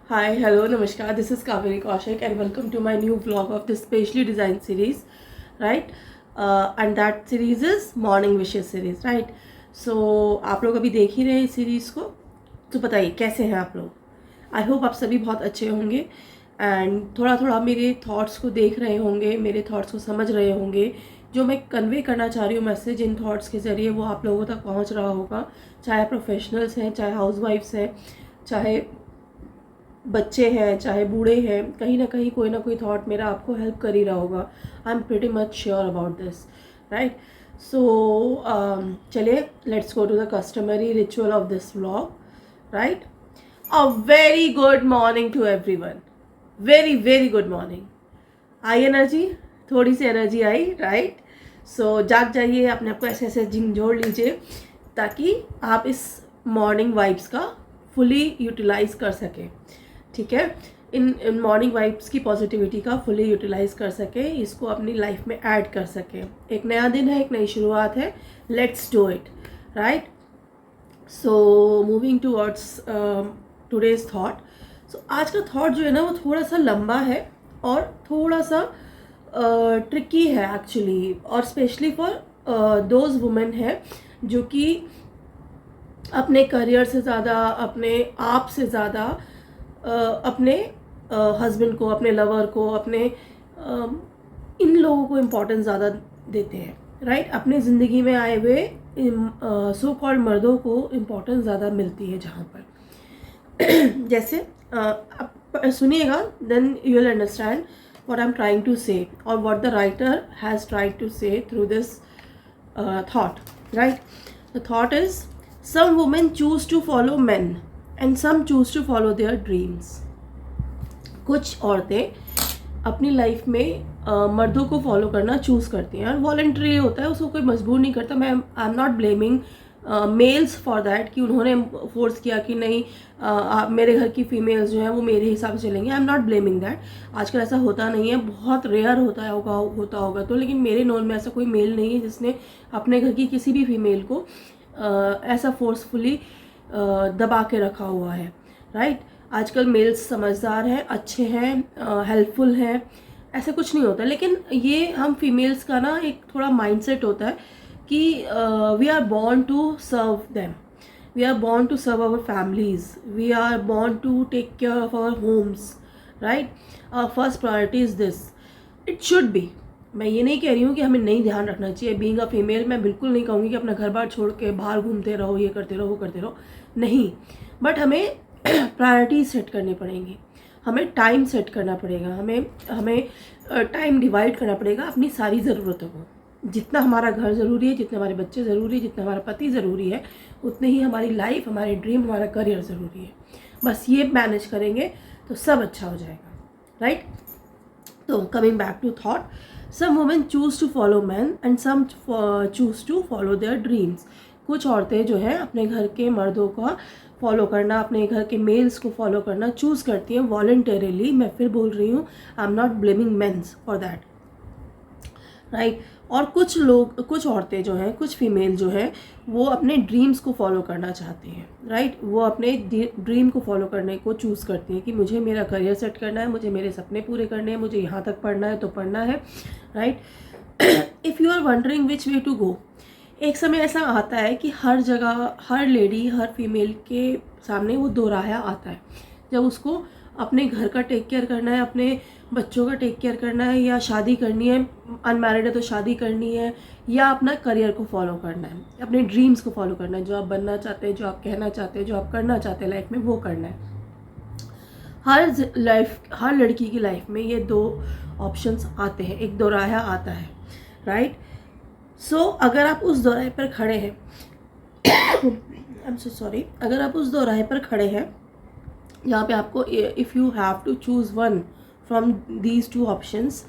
Hi, hello, namaskar. This is Kaveri Kaushik and welcome to my new vlog of this specially designed series, right? And that series is Morning Wishes series, right? So आप लोग अभी देख ही रहे हैं इस series को, तो बताइए कैसे हैं आप लोग. आई होप आप सभी बहुत अच्छे होंगे एंड थोड़ा थोड़ा मेरे थॉट्स को देख रहे होंगे, मेरे थॉट्स को समझ रहे होंगे. जो मैं कन्वे करना चाह रही हूँ मैसेज इन थॉट्स के ज़रिए वो आप लोगों तक पहुँच रहा होगा, चाहे प्रोफेशनल्स हैं, चाहे हाउसवाइफ्स हैं, चाहे बच्चे हैं, चाहे बूढ़े हैं. कहीं ना कहीं कोई ना कोई थॉट मेरा आपको हेल्प कर ही रहा होगा. I am pretty much sure about this, right? So चलिए, let's go to the customary ritual of this vlog, right? A very good morning to everyone. Very very good morning. I energy, थोड़ी सी energy आई, right? सो जाग जाइए, अपने आप को ऐसे ऐसे झिंझोड़ लीजिए ताकि आप इस मॉर्निंग वाइब्स का फुली यूटिलाइज कर सकें. ठीक है, इन मॉर्निंग वाइब्स की पॉजिटिविटी का फुली यूटिलाइज कर सके, इसको अपनी लाइफ में ऐड कर सके. एक नया दिन है, एक नई शुरुआत है. Let's do it, right? So moving towards today's thought. So आज का थॉट जो है ना वो थोड़ा सा लंबा है और थोड़ा सा ट्रिकी है एक्चुअली, और स्पेशली फॉर दोज वुमेन है जो कि अपने करियर से ज़्यादा, अपने आप से ज़्यादा अपने हस्बैंड को, अपने लवर को, अपने इन लोगों को इम्पोर्टेंस ज़्यादा देते हैं, राइट? अपने ज़िंदगी में आए हुए सो कॉल्ड मर्दों को इम्पोर्टेंस ज़्यादा मिलती है जहाँ पर जैसे आप सुनिएगा, then you will understand what I'm trying to say or what the writer has tried to say through this thought, right? The thought is, some women choose to follow men and some choose to follow their dreams. कुछ औरतें अपनी life में मर्दों को follow करना choose करती हैं और वॉलंटरी होता है, उसको कोई मजबूर नहीं करता. मैं I am not blaming males for that कि उन्होंने फोर्स किया कि नहीं मेरे घर की फीमेल्स जो हैं वो मेरे हिसाब से चलेंगे. आई एम नॉट ब्लेमिंग दैट. आजकल ऐसा होता नहीं है, बहुत रेयर होता होगा तो, लेकिन मेरे नोन में ऐसा कोई मेल नहीं है जिसने अपने घर की किसी भी फीमेल को ऐसा फोर्सफुली दबा के रखा हुआ है, राइट? आजकल मेल्स समझदार हैं, अच्छे हैं, हेल्पफुल हैं, ऐसा कुछ नहीं होता. लेकिन ये हम फीमेल्स का ना एक थोड़ा माइंडसेट होता है कि we are born to serve them, we are born to serve our families, we are born to take care of our homes, right? Our first priority is this. It should be. मैं ये नहीं कह रही हूँ कि हमें नहीं ध्यान रखना चाहिए. बीइंग अ फीमेल मैं बिल्कुल नहीं कहूँगी कि अपना घर बार छोड़ के बाहर घूमते रहो, ये करते रहो, वो करते रहो, नहीं. बट हमें प्रायोरिटी सेट करनी पड़ेंगी, हमें टाइम सेट करना पड़ेगा, हमें टाइम डिवाइड करना पड़ेगा अपनी सारी ज़रूरतों को. जितना हमारा घर ज़रूरी है, जितने हमारे बच्चे ज़रूरी है, जितना हमारा पति ज़रूरी है, उतने ही हमारी लाइफ, हमारे ड्रीम, हमारा करियर ज़रूरी है. बस ये मैनेज करेंगे तो सब अच्छा हो जाएगा, राइट? तो coming back to thought, some women choose to follow man and some choose to follow their dreams. कुछ औरतें जो है अपने घर के मर्दों का फॉलो करना, अपने घर के मेल्स को फॉलो करना चूज़ करती हैं वॉलंटरीली. मैं फिर बोल रही हूँ, I am not blaming mens for that, right? और कुछ औरतें जो हैं, कुछ फीमेल जो हैं, वो अपने ड्रीम्स को फॉलो करना चाहती हैं, राइट? वो अपने ड्रीम को फॉलो करने को चूज़ करती हैं कि मुझे मेरा करियर सेट करना है, मुझे मेरे सपने पूरे करने हैं, मुझे यहाँ तक पढ़ना है तो पढ़ना है, right? If you are wondering which way to go, एक समय ऐसा आता है कि हर जगह, हर लेडी, हर फीमेल के सामने वो दोराया आता है जब उसको अपने घर का टेक केयर करना है, अपने बच्चों का टेक केयर करना है, या शादी करनी है, अनमैरिड है तो शादी करनी है, या अपना करियर को फॉलो करना है, अपने ड्रीम्स को फॉलो करना है, जो आप बनना चाहते हैं, जो आप कहना चाहते हैं, जो आप करना चाहते हैं लाइफ में, वो करना है. हर लड़की की लाइफ में ये दो ऑप्शंस आते हैं, एक दोराया आता है, राइट? सो अगर आप उस दोराहे पर खड़े हैं आई एम सो सॉरी, अगर आप उस दोराहे पर खड़े हैं जहाँ पे आपको, if you have to choose one from these two options,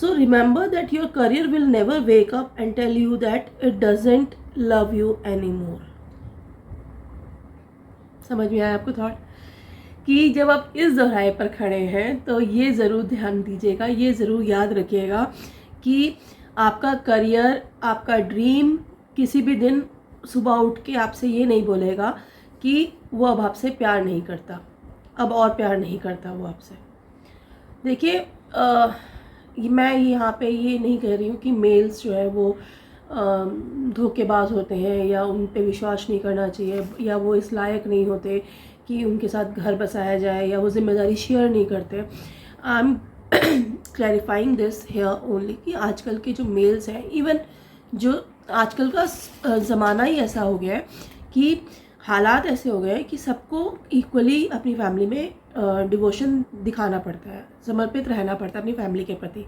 so remember that your career will never wake up and tell you that it doesn't love you any more. समझ में आया आपको थॉट? कि जब आप इस दोराहे पर खड़े हैं तो ये ज़रूर ध्यान दीजिएगा, ये ज़रूर याद रखिएगा कि आपका करियर, आपका ड्रीम किसी भी दिन सुबह उठ के आपसे ये नहीं बोलेगा कि वो अब आपसे प्यार नहीं करता. अब और प्यार नहीं करता वो आपसे। देखिए मैं यहाँ पे ये नहीं कह रही हूँ कि मेल्स जो है वो धोखेबाज होते हैं या उन पे विश्वास नहीं करना चाहिए या वो इस लायक नहीं होते कि उनके साथ घर बसाया जाए या वो जिम्मेदारी शेयर नहीं करते। I am clarifying this here only कि आजकल के जो मेल्स हैं, इवन जो आजकल का ज़माना ही ऐसा हो गया है कि हालात ऐसे हो गए हैं कि सबको इक्वली अपनी फैमिली में डिवोशन दिखाना पड़ता है, समर्पित रहना पड़ता है अपनी फैमिली के प्रति,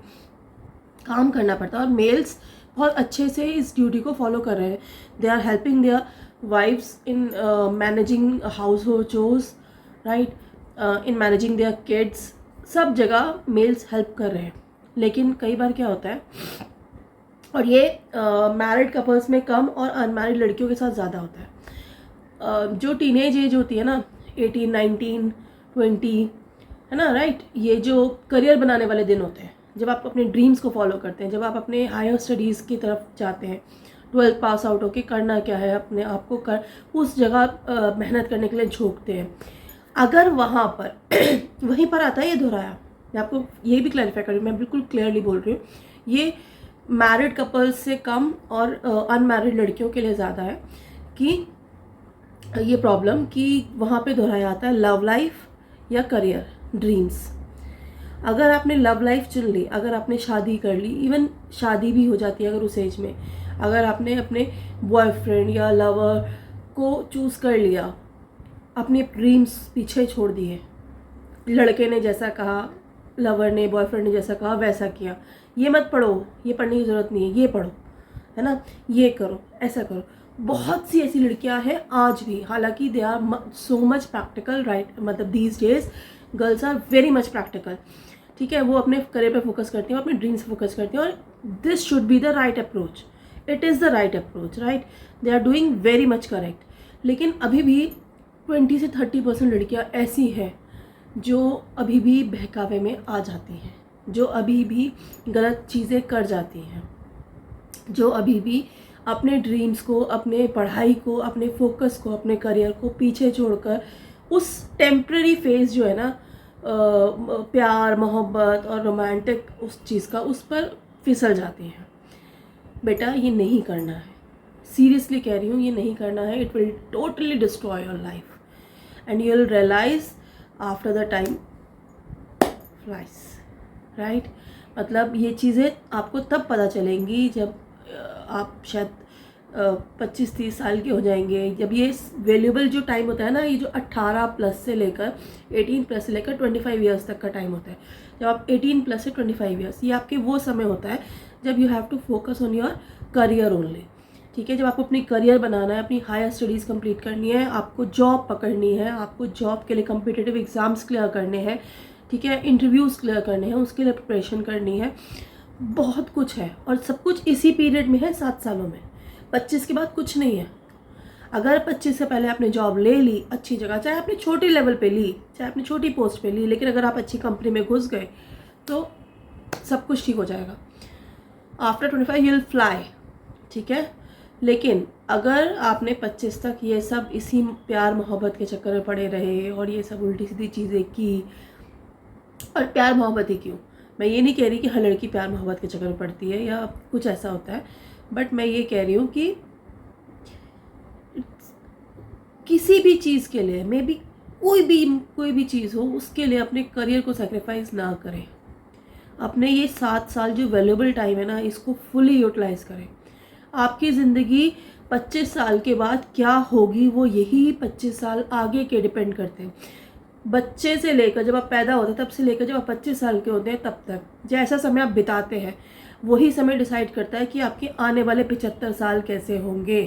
काम करना पड़ता है। और मेल्स बहुत अच्छे से इस ड्यूटी को फॉलो कर रहे हैं। They are helping their wifes in managing household chores, right, in managing their kids. सब जगह मेल्स हेल्प कर रहे हैं। लेकिन कई बार क्या होता है, और ये मैरिड कपल्स में कम और अनमैरिड लड़कियों के साथ ज़्यादा होता है। जो टीनेज एज होती है ना, 18, 19, 20, है ना, राइट, ये जो करियर बनाने वाले दिन होते हैं, जब आप अपने ड्रीम्स को फॉलो करते हैं, जब आप अपने हायर स्टडीज़ की तरफ जाते हैं, 12th पास आउट होके करना क्या है, अपने आप को कर उस जगह मेहनत करने के लिए झोंकते हैं। अगर वहाँ पर वहीं पर आता है ये दोहराया, मैं आपको ये भी क्लैरिफाई कर रही हूँ, मैं बिल्कुल क्लियरली बोल रही हूँ, ये मैरिड कपल्स से कम और अनमैरिड लड़कियों के लिए ज़्यादा है कि ये प्रॉब्लम कि वहाँ पे दोहराया आता है लव लाइफ या करियर ड्रीम्स। अगर आपने लव लाइफ चुन ली, अगर आपने शादी कर ली, इवन शादी भी हो जाती है अगर उस एज में, अगर आपने अपने बॉयफ्रेंड या लवर को चूज़ कर लिया, अपने ड्रीम्स पीछे छोड़ दिए, लड़के ने जैसा कहा, लवर ने, बॉयफ्रेंड ने जैसा कहा वैसा किया, ये मत पढ़ो, ये पढ़ने की ज़रूरत नहीं है, ये पढ़ो, है ना, ये करो, ऐसा करो। बहुत सी ऐसी लड़कियां हैं आज भी, हालांकि they are so much practical, right, मतलब these days girls are very much practical, ठीक है, वो अपने करियर पे फोकस करती हैं, अपने ड्रीम्स पे फोकस करती हैं, और this should be the right approach, it is the right approach, right, they are doing very much correct. लेकिन अभी भी 20 से 30% लड़कियां ऐसी हैं जो अभी भी बहकावे में आ जाती हैं, जो अभी भी गलत चीज़ें कर जाती हैं, जो अभी भी अपने ड्रीम्स को, अपने पढ़ाई को, अपने फोकस को, अपने करियर को पीछे छोड़कर उस टेम्प्रेरी फेज जो है ना, प्यार मोहब्बत और रोमांटिक उस चीज़ का, उस पर फिसल जाती हैं। बेटा ये नहीं करना है, सीरियसली कह रही हूँ, ये नहीं करना है। It will totally destroy your life and you will realise after the time flies, right. मतलब ये चीज़ें आपको तब पता चलेंगी जब आप शायद 25-30 साल के हो जाएंगे, जब ये वैल्यूबल जो टाइम होता है ना, ये जो 18 प्लस से लेकर 18 प्लस से लेकर 25 ईयर्स तक का टाइम होता है, जब आप 18 प्लस से 25 ईयर्स, ये आपके वो समय होता है जब you have to focus on your career only, ठीक है। जब आपको अपनी करियर बनाना है, अपनी हायर स्टडीज़ कंप्लीट करनी है, आपको जॉब पकड़नी है, आपको जॉब के लिए कॉम्पिटिटिव एग्ज़ाम्स क्लियर करने हैं, ठीक है, इंटरव्यूज़ क्लियर करने हैं, उसके लिए प्रिपरेशन करनी है, बहुत कुछ है, और सब कुछ इसी पीरियड में है, 7 सालों में। 25 के बाद कुछ नहीं है। अगर 25 से पहले आपने जॉब ले ली अच्छी जगह, चाहे आपने छोटे लेवल पे ली, चाहे आपने छोटी पोस्ट पे ली, लेकिन अगर आप अच्छी कंपनी में घुस गए तो सब कुछ ठीक हो जाएगा। आफ्टर 25 यू विल फ्लाई, ठीक है। लेकिन अगर आपने 25 तक ये सब इसी प्यार मोहब्बत के चक्कर में पड़े रहे और ये सब उल्टी सीधी चीज़ें की, और प्यार मोहब्बत ही क्यों, मैं ये नहीं कह रही कि हर लड़की प्यार मोहब्बत के चक्कर में पड़ती है या कुछ ऐसा होता है, बट मैं ये कह रही हूँ कि किसी भी चीज़ के लिए, मे बी कोई भी चीज़ हो, उसके लिए अपने करियर को सेक्रीफाइस ना करें। अपने ये 7 साल जो वैल्यूबल टाइम है ना, इसको फुली यूटिलाइज करें। आपकी ज़िंदगी 25 साल के बाद क्या होगी, वो यही 25 साल आगे के डिपेंड करते हैं। बच्चे से लेकर जब आप पैदा होते हैं तब से लेकर जब आप 25 साल के होते हैं तब तक जैसा समय आप बिताते हैं, वही समय डिसाइड करता है कि आपके आने वाले 75 साल कैसे होंगे।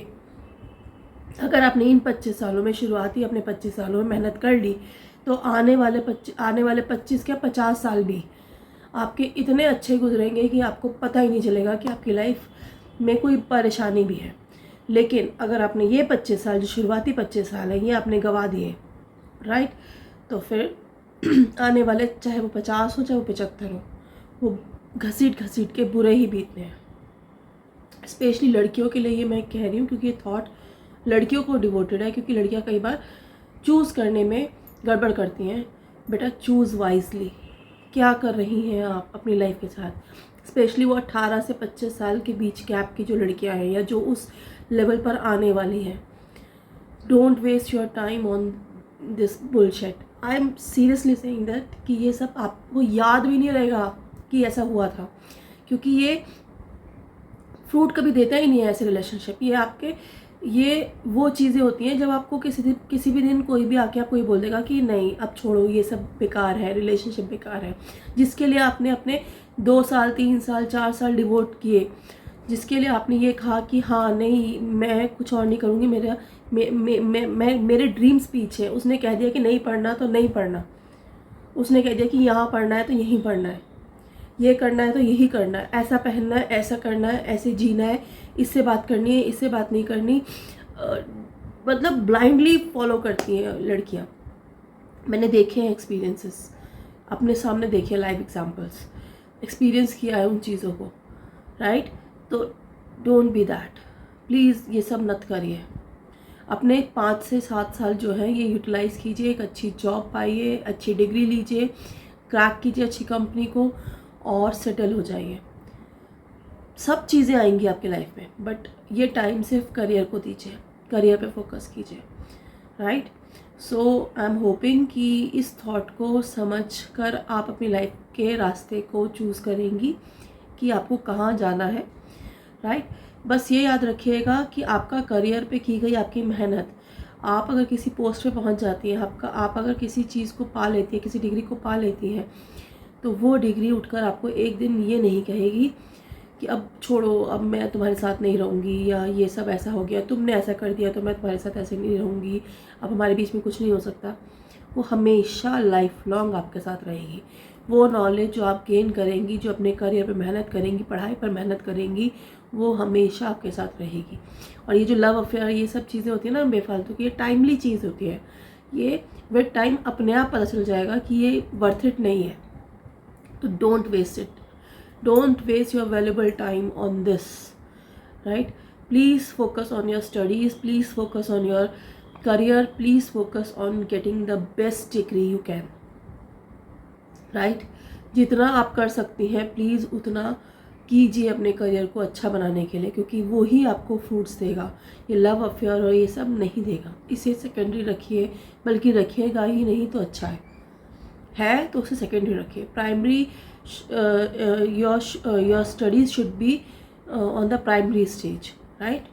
अगर आपने इन 25 सालों में, शुरुआती अपने 25 सालों में मेहनत कर ली, तो आने वाले 25 क्या 50 साल भी आपके इतने अच्छे गुजरेंगे कि आपको पता ही नहीं चलेगा कि आपकी लाइफ में कोई परेशानी भी है। लेकिन अगर आपने ये 25 साल, जो शुरुआती 25 साल हैं, ये आपने गंवा दिए, राइट, तो फिर आने वाले, चाहे वो 50 हो चाहे वो 75 हो, वो घसीट के बुरे ही बीतने हैं। स्पेशली लड़कियों के लिए ये मैं कह रही हूँ, क्योंकि ये थॉट लड़कियों को डिवोटेड है, क्योंकि लड़कियाँ कई बार चूज़ करने में गड़बड़ करती हैं। बेटा चूज़ वाइजली, क्या कर रही हैं आप अपनी लाइफ के साथ। स्पेशली वो 18 से 25 साल के बीच गैप की जो लड़कियां हैं या जो उस लेवल पर आने वाली हैं, don't waste your time on this bullshit. I am seriously saying that कि ये सब आपको याद भी नहीं रहेगा कि ऐसा हुआ था, क्योंकि ये फ्रूट कभी देता ही नहीं है ऐसे रिलेशनशिप। ये आपके ये वो चीज़ें होती हैं जब आपको किसी भी दिन कोई भी आके आपको ये बोल देगा कि नहीं अब छोड़ो, ये सब बेकार है, रिलेशनशिप बेकार है, जिसके लिए आपने अपने 2 साल 3 साल 4 साल डिवोट किए, जिसके लिए आपने ये कहा कि हाँ नहीं मैं कुछ और नहीं करूँगी, मेरे ड्रीम्स पीछे। उसने कह दिया कि नहीं पढ़ना तो नहीं पढ़ना, उसने कह दिया कि यहाँ पढ़ना है तो यहीं पढ़ना है, ये करना है तो यही करना है, ऐसा पहनना है, ऐसा करना है, ऐसे जीना है, इससे बात करनी है, इससे बात नहीं करनी। मतलब ब्लाइंडली फॉलो करती हैं लड़कियाँ। मैंने देखे हैं एक्सपीरियंसेस, अपने सामने देखे लाइव एग्जांपल्स, एक्सपीरियंस किया है उन चीज़ों को, राइट। तो डोंट बी दैट, प्लीज़ ये सब मत करिए। अपने 5 से 7 साल जो है ये यूटिलाइज़ कीजिए, एक अच्छी जॉब पाइए, अच्छी डिग्री लीजिए, क्रैक कीजिए अच्छी कंपनी को और सेटल हो जाइए। सब चीज़ें आएंगी आपकी लाइफ में, बट ये टाइम सिर्फ करियर को दीजिए, करियर पे फोकस कीजिए, right. So I am hoping कि इस थॉट को समझ कर आप अपनी लाइफ के रास्ते को चूज़ करेंगी कि आपको कहाँ जाना है, राइट। बस ये याद रखिएगा कि आपका करियर पे की गई आपकी मेहनत, आप अगर किसी पोस्ट पे पहुंच जाती हैं, आप अगर किसी चीज़ को पा लेती हैं, किसी डिग्री को पा लेती हैं, तो वो डिग्री उठकर आपको एक दिन ये नहीं कहेगी कि अब छोड़ो, अब मैं तुम्हारे साथ नहीं रहूँगी, या ये सब ऐसा हो गया, तुमने ऐसा कर दिया तो मैं तुम्हारे साथ ऐसे नहीं रहूँगी, अब हमारे बीच में कुछ नहीं हो सकता। वो हमेशा लाइफ लॉन्ग आपके साथ रहेगी। वो नॉलेज जो आप गेन करेंगी, जो अपने करियर पर मेहनत करेंगी, पढ़ाई पर मेहनत करेंगी, वो हमेशा आपके साथ रहेगी। और ये जो लव अफेयर ये सब चीज़ें होती हैं ना बेफालतू की, ये टाइमली चीज़ होती है, ये विद टाइम अपने आप पता चल जाएगा कि ये वर्थ इट नहीं है। तो don't waste it, don't waste your valuable time on this, right? Please focus on your studies, please focus on your career, please focus on getting the best degree you can, right? जितना आप कर सकती हैं please उतना कीजिए अपने career को अच्छा बनाने के लिए, क्योंकि वो ही आपको फ्रूट्स देगा। ये लव अफेयर और ये सब नहीं देगा। इसे सेकेंडरी रखिए, बल्कि रखिएगा ही नहीं तो अच्छा है तो उसे सेकेंडरी रखिए। Primary your studies should be on the primary stage, right?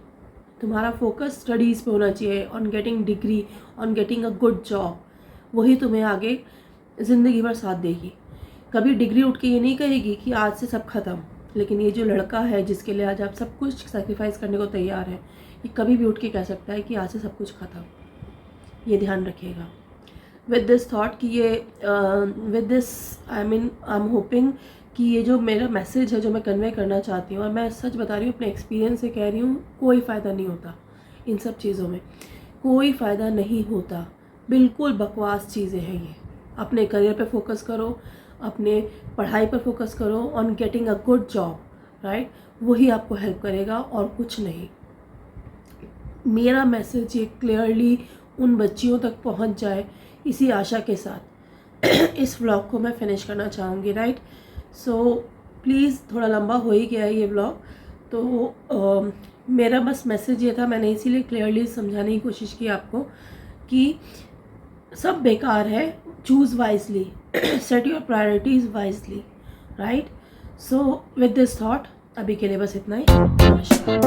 तुम्हारा फोकस स्टडीज़ पे होना चाहिए, on getting degree, on getting a good job. वही तुम्हें आगे ज़िंदगी भर साथ देगी। कभी डिग्री उठ के ये नहीं कहेगी कि आज से सब ख़त्म, लेकिन ये जो लड़का है जिसके लिए आज आप सब कुछ सेक्रीफाइस करने को तैयार हैं, ये कभी भी उठ के कह सकता है कि आज से सब कुछ ख़त्म। ये ध्यान रखिएगा। विद दिस थाट कि ये with this I am hoping कि ये जो मेरा मैसेज है जो मैं कन्वे करना चाहती हूँ, और मैं सच बता रही हूँ, अपने एक्सपीरियंस से कह रही हूँ, कोई फ़ायदा नहीं होता इन सब चीज़ों में, कोई फ़ायदा नहीं होता, बिल्कुल बकवास चीज़ें हैं ये। अपने करियर पे फोकस करो, अपने पढ़ाई पर फोकस करो, on getting a good job, right. वही आपको हेल्प करेगा और कुछ नहीं। मेरा मैसेज ये क्लियरली उन बच्चियों तक पहुँच जाए, इसी आशा के साथ इस व्लॉग को मैं फिनिश करना चाहूँगी, राइट। सो प्लीज़, थोड़ा लंबा हो ही गया है ये व्लॉग, तो मेरा बस मैसेज ये था, मैंने इसीलिए क्लियरली समझाने की कोशिश की आपको कि सब बेकार है, choose wisely, set your priorities wisely, right. So with this thought अभी के लिए बस इतना ही। नमस्कार।